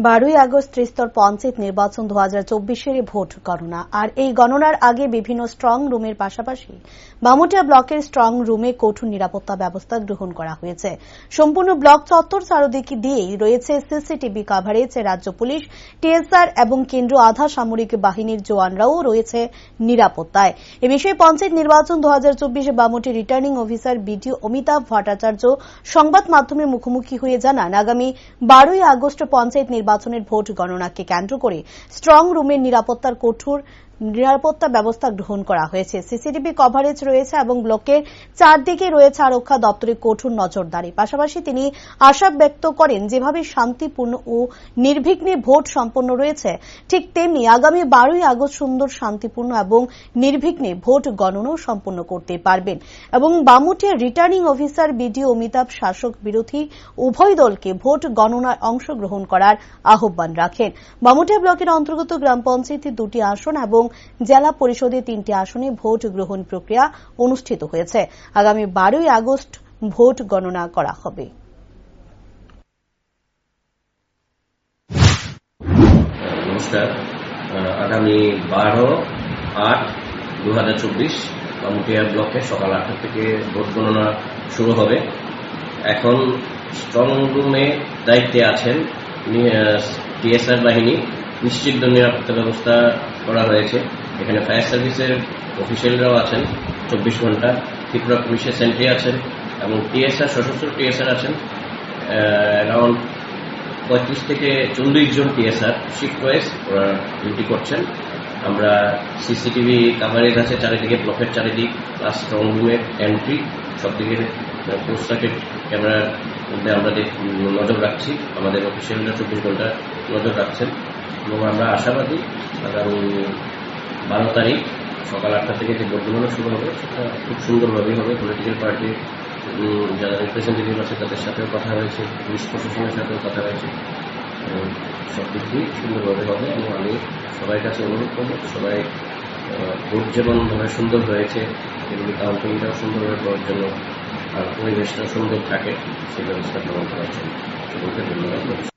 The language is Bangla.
12ই আগস্ট ত্রিস্তর পঞ্চায়েত নির্বাচন 2024-এর ভোট গণনা। আর এই গণনার আগে বিভিন্ন স্ট্রং রুমের পাশাপাশি বামুটিয়া ব্লকের স্ট্রং রুমে কঠোর নিরাপত্তা ব্যবস্থা গ্রহণ করা হয়েছে। সম্পূর্ণ ব্লক চত্বর চারদিকে দিয়েই রয়েছে সিসিটিভি কভারেজ। রাজ্য পুলিশ, টিএসআর এবং কেন্দ্রীয় আধা সামরিক বাহিনীর জওয়ানরাও রয়েছে নিরাপত্তায়। এ বিষয়ে পঞ্চায়েত নির্বাচন 2024 Bamuti returning officer BDO Amitabh Bhattacharya সংবাদ মাধ্যমের মুখোমুখি হয়ে জানান, আগামী 12ই আগস্ট পঞ্চায়েত নির্বাচনের ভোট গণনাকে কেন্দ্র করে স্ট্রং রুমের কঠোর নিরাপত্তা ব্যবস্থা গ্রহণ করা হয়েছে। সিসিটিভি কভারেজ রয়েছে এবং ব্লকের চারদিকে রয়েছে আরক্ষা দপ্তরের কঠোর নজরদারি। পাশাপাশি তিনি আশা ব্যক্ত করেন, যেভাবে শান্তিপূর্ণ ও নির্বিঘ্নে ভোট সম্পন্ন রয়েছে, ঠিক তেমনি আগামী 12ই আগস্ট সুন্দর, শান্তিপূর্ণ এবং নির্বিঘ্নে ভোট গণনাও সম্পন্ন করতে পারবেন। এবং Bamutia returning officer BDO Amitabh শাসক বিরোধী উভয় দলকে ভোট গণনায় অংশগ্রহণ করার আহ্বান রাখেন। বামুটিয়া ব্লকের অন্তর্গত গ্রাম পঞ্চায়েতের 2টি আসন এবং জেলা পরিষদের 3টি আসনে ভোট গ্রহণ প্রক্রিয়া অনুষ্ঠিত হয়েছে। আগামী 12ই আগস্ট ভোট গণনা করা হবে। নমস্কার। আগামী 12/8/2024 বামুটিয়া ব্লকে সকাল 8টা থেকে ভোট গণনা শুরু হবে। এখন স্ট্রং রুমে দায়িত্বে আছেন টিএসআর বাহিনী। নিশ্চিত নিরাপত্তা ব্যবস্থা করা হয়েছে। এখানে ফায়ার সার্ভিসের অফিসিয়ালরাও আছেন 24 ঘন্টা। ত্রিপুরা পুলিশের সেন্ট্রি আছেন এবং টিএসআর, সশস্ত্র টিএসআর আছেন। অ্যারাউন্ড 35 থেকে 40 জন টিএসআর শিফট ওয়াইজ ওরা ডিউটি করছেন। আমরা সিসিটিভি কাভারেজ আছে চারিদিকে, ব্লকের চারিদিক, প্লাস স্ট্রং রুমের এন্ট্রি, সব দিকে পোস্ট সার্কিট ক্যামেরার মধ্যে আমরা নজর রাখছি। আমাদের অফিসিয়ালরা 24 ঘন্টা নজর রাখছেন এবং আমরা আশাবাদী আগামী 12 তারিখ সকাল 8টা থেকে যে ভোট গণনা শুরু হবে সেটা খুব সুন্দরভাবেই হবে। পলিটিক্যাল পার্টির যারা রিপ্রেজেন্টেটিভ আছে তাদের সাথেও কথা হয়েছে, পুলিশ প্রশাসনের সাথেও কথা হয়েছে। সব দিক দিয়ে সুন্দরভাবে হবে এবং আমি সবাই কাছে অনুরোধ করবো, সবাই ভোট যেমনভাবে সুন্দর হয়েছে এগুলি কাউন্টিংটাও সুন্দরভাবে করার জন্য আর পরিবেশটা সুন্দর থাকে সেই ব্যবস্থা গ্রহণ করার জন্য সকলকে ধন্যবাদ।